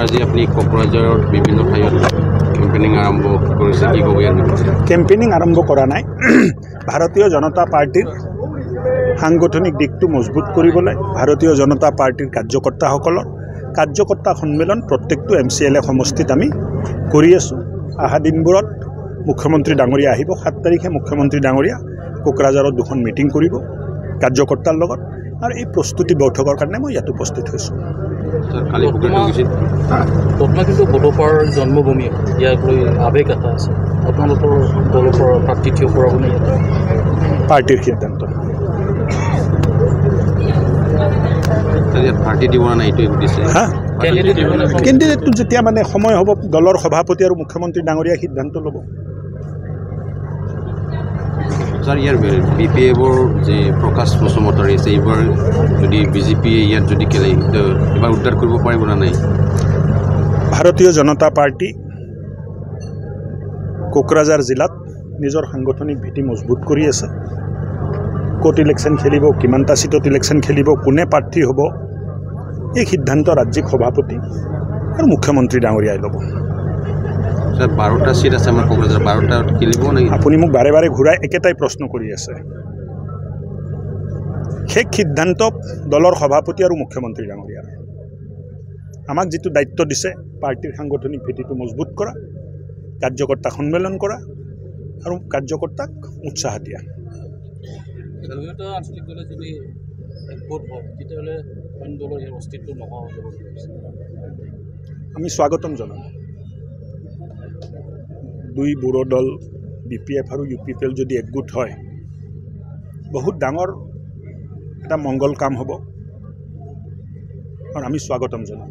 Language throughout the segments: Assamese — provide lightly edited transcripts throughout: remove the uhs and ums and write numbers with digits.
আজি আপনি কোকৰাঝাৰৰ বিভিন্ন ঠাইত কেম্পেইনিং আৰম্ভ কৰিছে কি ক'ব ইয়াৰ বিষয়ে? কেম্পেইনিং আৰম্ভ কৰা নাই। ভাৰতীয় জনতা পাৰ্টিৰ সাংগঠনিক দিকটো মজবুত কৰিবলৈ ভাৰতীয় জনতা পাৰ্টিৰ কাৰ্যকৰ্তাসকলৰ কাৰ্যকৰ্তা সন্মিলন প্ৰত্যেকটো MCLA সমষ্টিত আমি কৰি আছোঁ। অহা দিনবোৰত মুখ্যমন্ত্ৰী ডাঙৰীয়া আহিব। 7 তাৰিখে মুখ্যমন্ত্ৰী ডাঙৰীয়া কোকৰাঝাৰত দুখন মিটিং কৰিব কাৰ্যকৰ্তাৰ লগত, আৰু এই প্ৰস্তুতি বৈঠকৰ কাৰণে মই ইয়াত উপস্থিত হৈছোঁ। পদ্মা কিন্তু বড়োপাৰ জন্মভূমি, ইয়াক লৈ আৱেগ এটা আছে। আপোনালোকৰ দলৰ পৰা প্ৰাৰ্থী থিয় কৰাব নে? পাৰ্টিৰ সিদ্ধান্ত। পাৰ্টি দিব না এইটোৱে সুধিছে। কেণ্ডিডেটটো যেতিয়া মানে সময় হ'ব, দলৰ সভাপতি আৰু মুখ্যমন্ত্ৰী ডাঙৰীয়া সিদ্ধান্ত ল'ব। স্যাৰ ইয়াৰ BPFৰ যে প্ৰকাশ বসুমতাৰী আছে, এইবাৰ যদি BJP ইয়াত যদি খেলে এবাৰ উদ্ধাৰ কৰিব পাৰিব না নাই? ভাৰতীয় জনতা পাৰ্টি কোকৰাঝাৰ জিলাত নিজৰ সাংগঠনিক ভেটি মজবুত কৰি আছে। ক'ত ইলেকশ্যন খেলিব, কিমানটা চিটত ইলেকশ্যন খেলিব, কোনে প্ৰাৰ্থী হ'ব, এই সিদ্ধান্ত ৰাজ্যিক সভাপতি আৰু মুখ্যমন্ত্ৰী ডাঙৰীয়াই ল'ব। স্যাৰ 12টা সিট আছে আমাৰ কোকৰাঝাৰ, 12টা খেলিব নেকি? আপুনি মোক বাৰে বাৰে ঘূৰাই একেটাই প্ৰশ্ন কৰি আছে। শেষ সিদ্ধান্ত দলৰ সভাপতি আৰু মুখ্যমন্ত্ৰী ডাঙৰীয়াৰ। আমাক যিটো দায়িত্ব দিছে পাৰ্টিৰ সাংগঠনিক ভেটিটো মজবুত কৰা, কাৰ্যকৰ্তা সন্মিলন কৰা আৰু কাৰ্যকৰ্তাক উৎসাহ দিয়া। আঞ্চলিক দলে যদি একগোট হয় তেতিয়াহ'লে অন্য দলৰ ইয়াৰ অস্তিত্ব নোহোৱা হৈ যাব। আমি স্বাগতম জনাম। দুই বড়ো দল BPF আৰু UPPL যদি একগোট হয়, বহুত ডাঙৰ এটা মংগল কাম হ'ব, আৰু আমি স্বাগতম জনাম।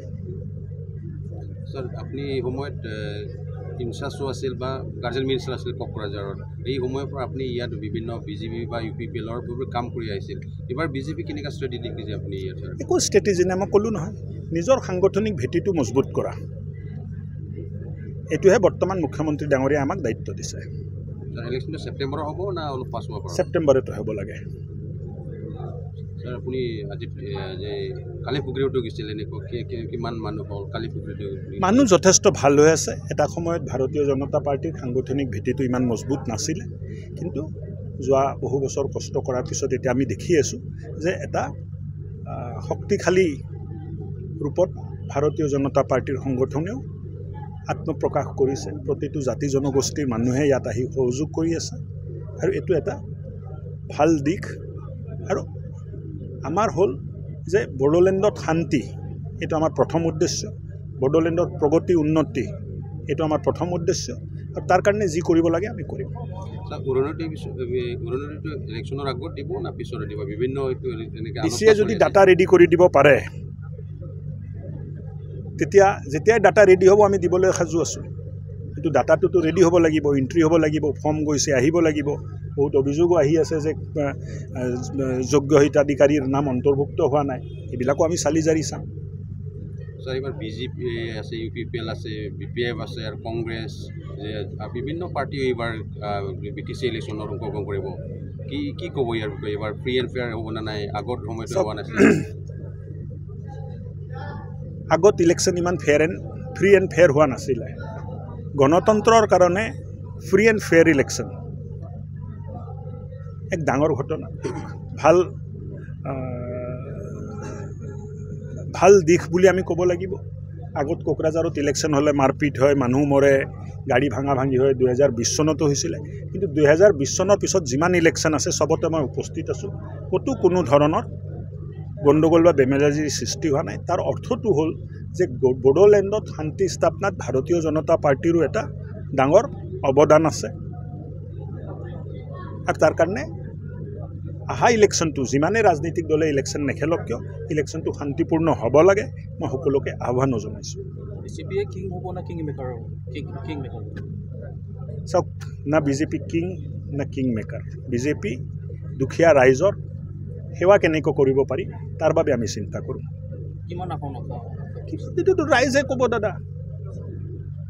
স্যাৰ আপনি এই সময়ত ইনচাৰ্জো আছিল বা গাৰ্জেন মিনিষ্টাৰ আছিল কোকৰাঝাৰত, এই সময়ৰ পৰা আপুনি ইয়াত বিভিন্ন BJP বা UPPLৰ কাম কৰি আহিছিল। এইবাৰ BJP কেনেকুৱা ষ্ট্ৰেটেজি দেখিছে আপুনি ইয়াত? একো ষ্ট্ৰেটেজি নাই, মই ক'লোঁ নহয়, নিজৰ সাংগঠনিক ভেটিটো মজবুত কৰা, এইটোহে বৰ্তমান মুখ্যমন্ত্ৰী ডাঙৰীয়াই আমাক দায়িত্ব দিছে। ইলেকশ্যনটো ছেপ্টেম্বৰত হ'ব না অলপ পাছত হ'ব? ছেপ্টেম্বৰতে হ'ব লাগে। স্যাৰ আপুনি আজি যে কালি পুখুৰীটো গৈছিল, এনেকুৱা কিমান মানুহ হ'ল কালি পুখুৰীটো? মানুহ যথেষ্ট ভাল হৈ আছে। এটা সময়ত ভাৰতীয় জনতা পাৰ্টিৰ সাংগঠনিক ভেটিটো ইমান মজবুত নাছিলে, কিন্তু যোৱা বহু বছৰ কষ্ট কৰাৰ পিছত এতিয়া আমি দেখি আছোঁ যে এটা শক্তিশালী ৰূপত ভাৰতীয় জনতা পাৰ্টিৰ সংগঠনেও আত্মপ্ৰকাশ কৰিছে। প্ৰতিটো জাতি জনগোষ্ঠীৰ মানুহে ইয়াত আহি সহযোগ কৰি আছে, আৰু এইটো এটা ভাল দিশ। আৰু আমাৰ হ'ল যে বড়োলেণ্ডত শান্তি, এইটো আমাৰ প্ৰথম উদ্দেশ্য। বড়োলেণ্ডত প্ৰগতি উন্নতি, এইটো আমাৰ প্ৰথম উদ্দেশ্য, আৰু তাৰ কাৰণে যি কৰিব লাগে আমি কৰিম। ইলেকশ্যনৰ আগত দিব না পিছত দিব? বিভিন্ন DCয়ে যদি ডাটা ৰেডি কৰি দিব পাৰে, তেতিয়া যেতিয়াই ডাটা ৰেডি হ'ব আমি দিবলৈ সাজু আছোঁ। কিন্তু ডাটাটোতো ৰেডি হ'ব লাগিব, এণ্ট্ৰি হ'ব লাগিব, ফৰ্ম গৈছে আহিব লাগিব। বহুত অভিযোগো আহি আছে যে যোগ্য হিতাধিকাৰীৰ নাম অন্তৰ্ভুক্ত হোৱা নাই, এইবিলাকো আমি চালি জাৰি চাম। স্যাৰ এবাৰ BJP আছে, UPPL আছে, BPF আছে, আৰু কংগ্ৰেছ যে বিভিন্ন পাৰ্টি এইবাৰ BTC ইলেকশ্যনত অংশগ্ৰহণ কৰিব। কি ক'ব ইয়াৰ বিষয়ে? এইবাৰ ফ্ৰী এণ্ড ফেয়াৰ হ'ব না নাই? আগত সময়টো হোৱা নাছিল। আগত ইলেকশ্যন ইমান ফ্ৰী এণ্ড ফেয়াৰ হোৱা নাছিলে। গণতন্ত্ৰৰ কাৰণে ফ্ৰী এণ্ড ফেয়াৰ ইলেকশ্যন এক ডাঙৰ ঘটনা, ভাল দিশ বুলি আমি ক'ব লাগিব। আগত কোকৰাঝাৰত ইলেকশ্যন হ'লে মাৰপিট হয়, মানুহ মৰে, গাড়ী ভাঙা ভাঙি হয়। 2020 চনতো হৈছিলে, কিন্তু 2020 চনৰ পিছত যিমান ইলেকশ্যন আছে চবতে মই উপস্থিত আছোঁ। ক'তো কোনো ধৰণৰ গণ্ডগোল বা বেমেজাজিৰ সৃষ্টি হোৱা নাই। তাৰ অৰ্থটো হ'ল যে বড়োলেণ্ডত শান্তি স্থাপনাত ভাৰতীয় জনতা পাৰ্টিৰো এটা ডাঙৰ অৱদান আছে, আৰু তাৰ কাৰণে অহা ইলেকশ্যনটো যিমানেই ৰাজনৈতিক দলে ইলেকশ্যন নেখেলক কিয়, ইলেকশ্যনটো শান্তিপূৰ্ণ হ'ব লাগে। মই সকলোকে আহ্বানো জনাইছোঁ। BJPয়ে কিং হ'ব না কিং মেকাৰ হ'ব? কিং মেকাৰ চাওক, না BJP কিং না কিং মেকাৰ। BJP দুখীয়া ৰাইজৰ সেৱা কেনেকৈ কৰিব পাৰি তাৰ বাবে আমি চিন্তা কৰোঁ। কিমান আসন এইটোতো ৰাইজে ক'ব দাদা।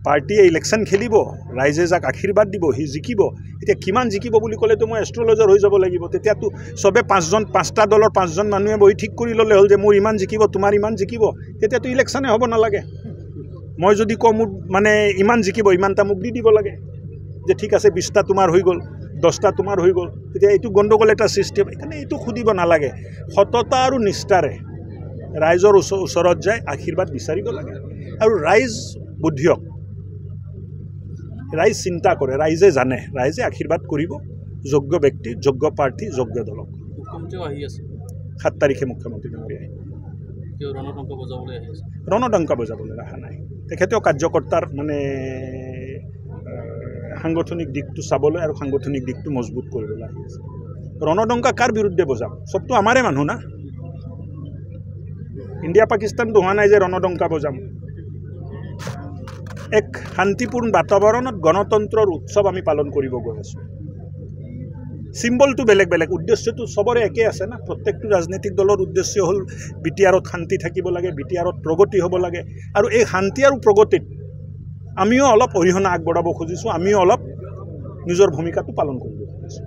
পাৰ্টিয়ে ইলেকশ্যন খেলিব, ৰাইজে যাক আশীৰ্বাদ দিব, সি জিকিব। এতিয়া কিমান জিকিব বুলি ক'লেতো মই এষ্ট্ৰলজাৰ হৈ যাব লাগিব। তেতিয়াতো চবে পাঁচটা দলৰ 5জন মানুহে বহি ঠিক কৰি ল'লে হ'ল যে মোৰ ইমান জিকিব, তোমাৰ ইমান জিকিব। তেতিয়াতো ইলেকশ্যনে হ'ব নালাগে। মই যদি কওঁ মোক মানে ইমান জিকিব ইমানটা মোক দি দিব লাগে যে ঠিক আছে 20টা তোমাৰ হৈ গ'ল 10টা তোমাৰ হৈ গ'ল তেতিয়া এইটো গণ্ডগোল এটা সৃষ্টি হ'ব সেইকাৰণে এইটো সুধিব নালাগে সততা আৰু নিষ্ঠাৰে ৰাইজৰ ওচৰত যায় আশীৰ্বাদ বিচাৰিব লাগে আৰু ৰাইজ বুদ্ধিয়ক ৰাইজ চিন্তা কৰে ৰাইজে জানে ৰাইজে আশীৰ্বাদ কৰিব যোগ্য ব্যক্তি যোগ্য প্ৰাৰ্থী যোগ্য দলক 7 তাৰিখে মুখ্যমন্ত্ৰী ডাঙৰীয়া আহিব ৰণডংকা বজাবলৈ অহা নাই তেখেতেও কাৰ্যকৰ্তাৰ মানে সাংগঠনিক দিশটো চাবলৈ আৰু সাংগঠনিক দিশটো মজবুত কৰিবলৈ আহি আছে ৰণডংকা কাৰ বিৰুদ্ধে বজাম চবটো আমাৰে মানুহ না ইণ্ডিয়া পাকিস্তানটো হোৱা নাই যে ৰণডংকা বজাম এক শান্তিপূৰ্ণ বাতাবৰণত গণতন্ত্ৰৰ উৎসৱ আমি পালন কৰিব গৈ আছোঁ সিম্বলটো বেলেগ বেলেগ উদ্দেশ্যটো সবৰে একে আছে না প্ৰত্যেকটো ৰাজনৈতিক দলৰ উদ্দেশ্য হ'ল বিটিআৰত শান্তি থাকিব লাগে বিটিআৰত প্ৰগতি হ'ব লাগে আৰু এই শান্তি আৰু প্ৰগতিত আমিও অলপ অৰিহণা আগবঢ়াব খুজিছোঁ আমিও অলপ নিজৰ ভূমিকাটো পালন কৰিব খুজিছোঁ